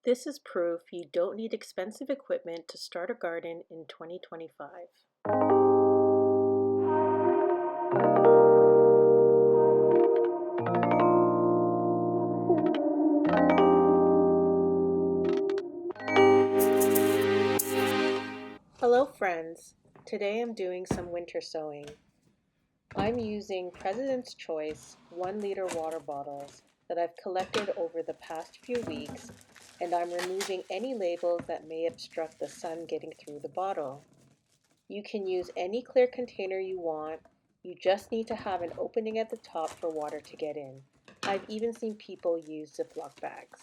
This is proof you don't need expensive equipment to start a garden in 2025. Hello friends, today I'm doing some winter sowing. I'm using President's Choice 1-liter water bottles that I've collected over the past few weeks, and I'm removing any labels that may obstruct the sun getting through the bottle. You can use any clear container you want, you just need to have an opening at the top for water to get in. I've even seen people use Ziploc bags.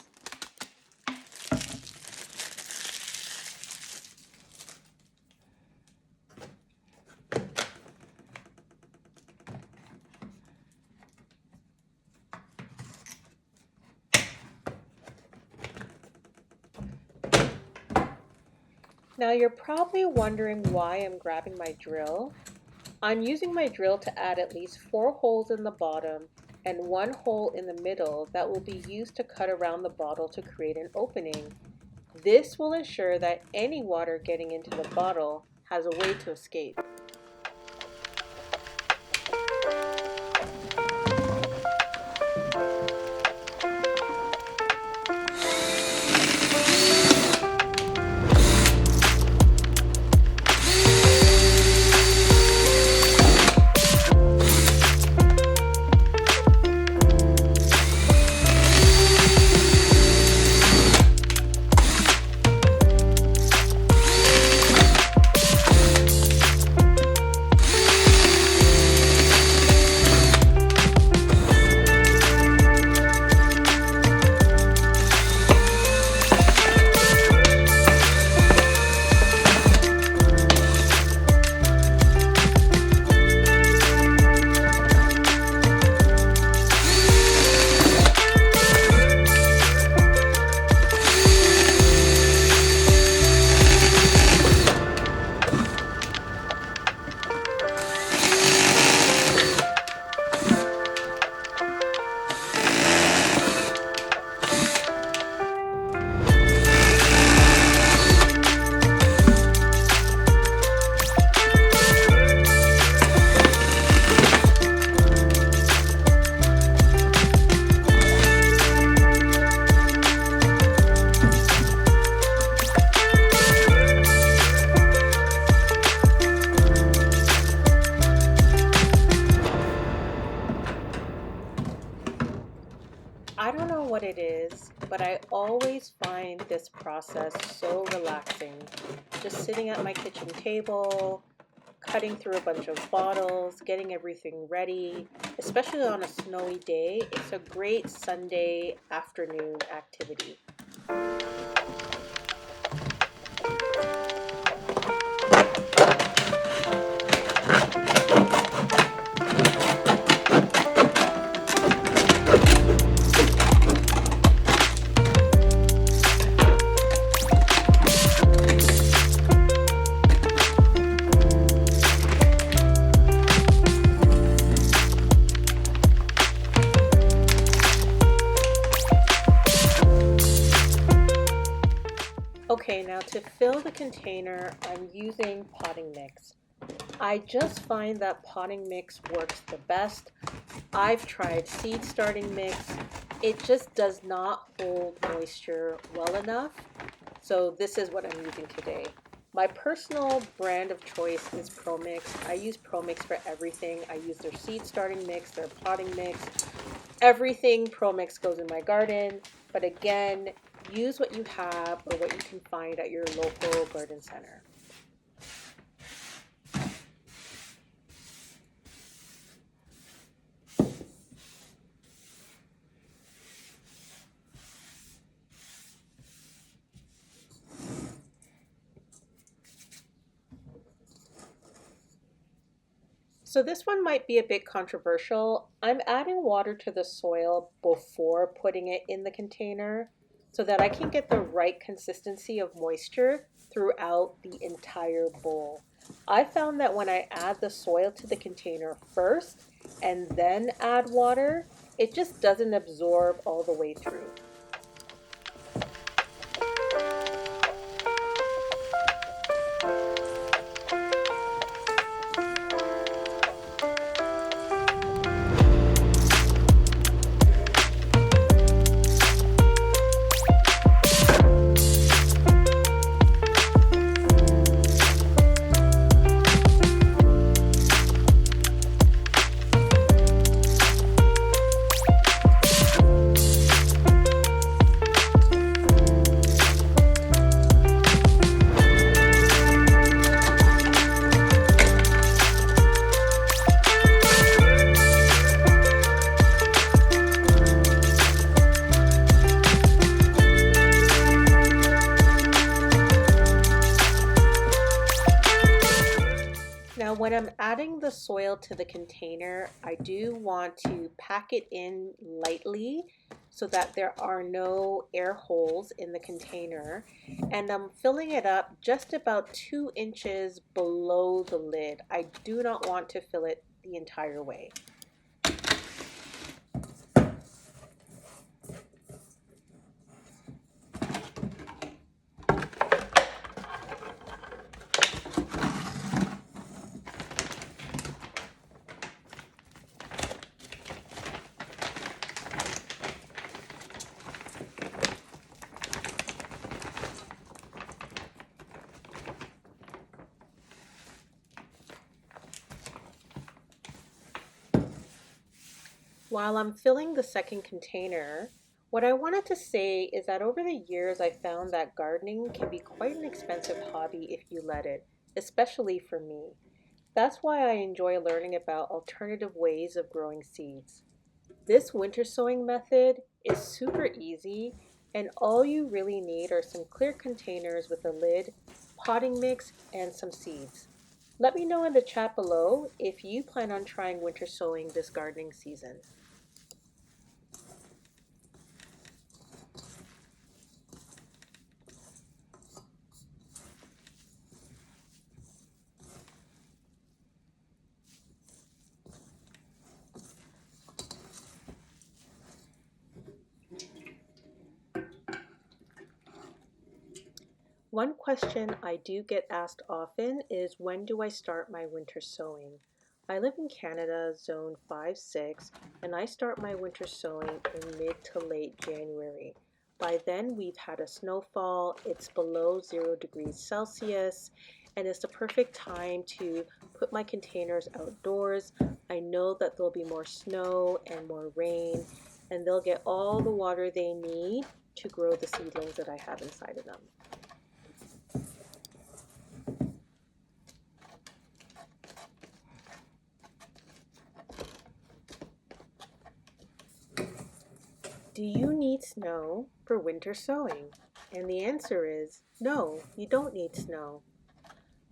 Now you're probably wondering why I'm grabbing my drill. I'm using my drill to add at least 4 holes in the bottom and 1 hole in the middle that will be used to cut around the bottle to create an opening. This will ensure that any water getting into the bottle has a way to escape. I don't know what it is, but I always find this process so relaxing. Just sitting at my kitchen table, cutting through a bunch of bottles, getting everything ready, especially on a snowy day. It's a great Sunday afternoon activity. Okay, now to fill the container, I'm using potting mix. I just find that potting mix works the best. I've tried seed starting mix. It just does not hold moisture well enough. So this is what I'm using today. My personal brand of choice is ProMix. I use ProMix for everything. I use their seed starting mix, their potting mix. Everything ProMix goes in my garden. But again, use what you have or what you can find at your local garden center. So this one might be a bit controversial. I'm adding water to the soil before putting it in the container so that I can get the right consistency of moisture throughout the entire bowl. I found that when I add the soil to the container first and then add water, it just doesn't absorb all the way through. When I'm adding the soil to the container, I do want to pack it in lightly so that there are no air holes in the container. And I'm filling it up just about 2 inches below the lid. I do not want to fill it the entire way. While I'm filling the second container, what I wanted to say is that over the years I found that gardening can be quite an expensive hobby if you let it, especially for me. That's why I enjoy learning about alternative ways of growing seeds. This winter sowing method is super easy, and all you really need are some clear containers with a lid, potting mix, and some seeds. Let me know in the chat below if you plan on trying winter sowing this gardening season. One question I do get asked often is, when do I start my winter sowing? I live in Canada, zone 5-6, and I start my winter sowing in mid to late January. By then, we've had a snowfall, it's below 0 degrees Celsius, and it's the perfect time to put my containers outdoors. I know that there'll be more snow and more rain, and they'll get all the water they need to grow the seedlings that I have inside of them. Do you need snow for winter sowing? And the answer is no, you don't need snow.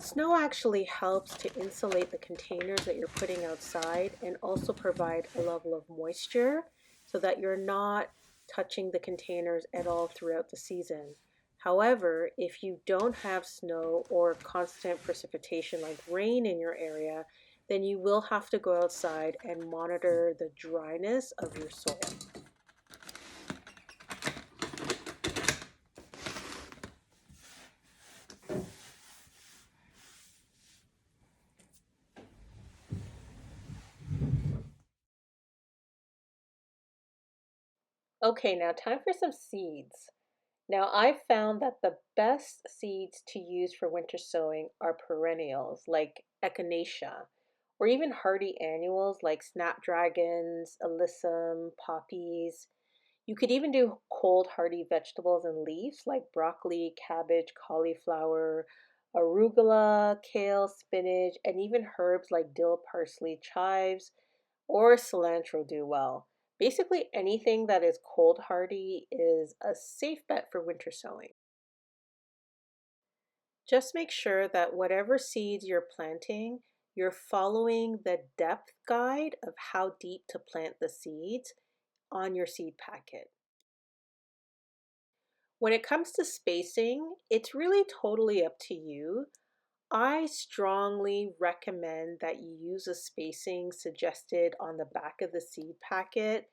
Snow actually helps to insulate the containers that you're putting outside and also provide a level of moisture so that you're not touching the containers at all throughout the season. However, if you don't have snow or constant precipitation like rain in your area, then you will have to go outside and monitor the dryness of your soil. Okay, now time for some seeds. Now I've found that the best seeds to use for winter sowing are perennials like echinacea, or even hardy annuals like snapdragons, alyssum, poppies. You could even do cold hardy vegetables and leaves like broccoli, cabbage, cauliflower, arugula, kale, spinach, and even herbs like dill, parsley, chives, or cilantro do well. Basically, anything that is cold hardy is a safe bet for winter sowing. Just make sure that whatever seeds you're planting, you're following the depth guide of how deep to plant the seeds on your seed packet. When it comes to spacing, it's really totally up to you. I strongly recommend that you use a spacing suggested on the back of the seed packet.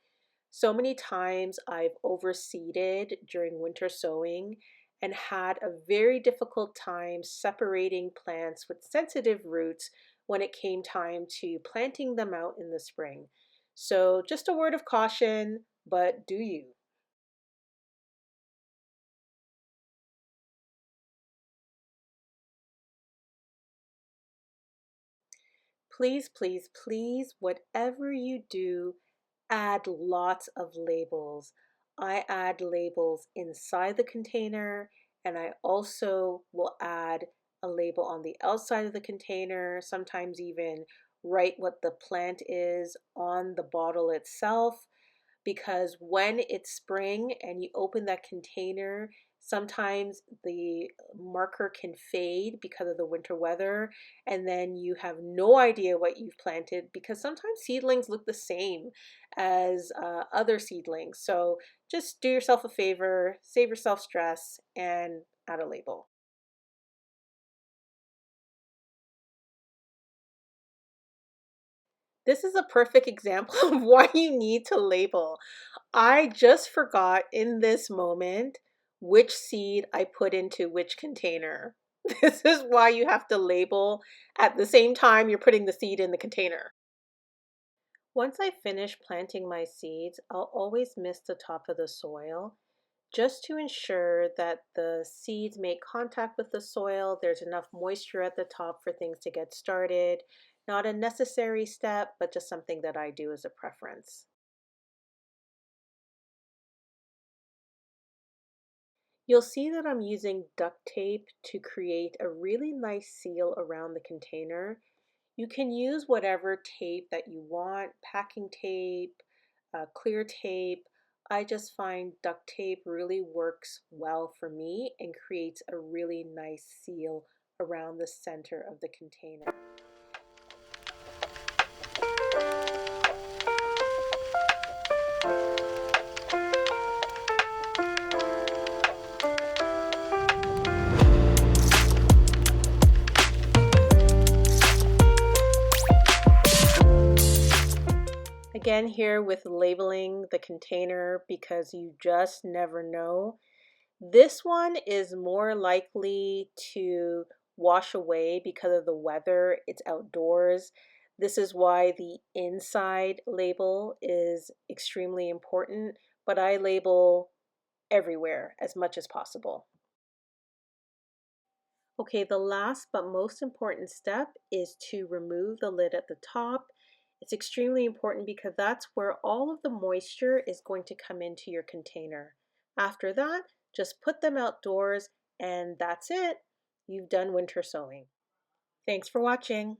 So many times I've overseeded during winter sowing and had a very difficult time separating plants with sensitive roots when it came time to planting them out in the spring. So just a word of caution, but do you. Please, please, please, whatever you do, add lots of labels. I add labels inside the container, and I also will add a label on the outside of the container, sometimes even write what the plant is on the bottle itself, because when it's spring and you open that container, Sometimes the marker can fade because of the winter weather, and then you have no idea what you've planted because sometimes seedlings look the same as other seedlings. So just do yourself a favor, save yourself stress, and add a label. This is a perfect example of why you need to label. I just forgot in this moment which seed I put into which container. This is why you have to label at the same time you're putting the seed in the container. Once I finish planting my seeds, I'll always mist the top of the soil just to ensure that the seeds make contact with the soil. There's enough moisture at the top for things to get started. Not a necessary step, but just something that I do as a preference. You'll see that I'm using duct tape to create a really nice seal around the container. You can use whatever tape that you want, packing tape, clear tape. I just find duct tape really works well for me and creates a really nice seal around the center of the container. Again, here with labeling the container because you just never know. This one is more likely to wash away because of the weather. It's outdoors. This is why the inside label is extremely important, but I label everywhere as much as possible. Okay, the last but most important step is to remove the lid at the top. It's extremely important because that's where all of the moisture is going to come into your container. After that, just put them outdoors and that's it. You've done winter sowing. Thanks for watching.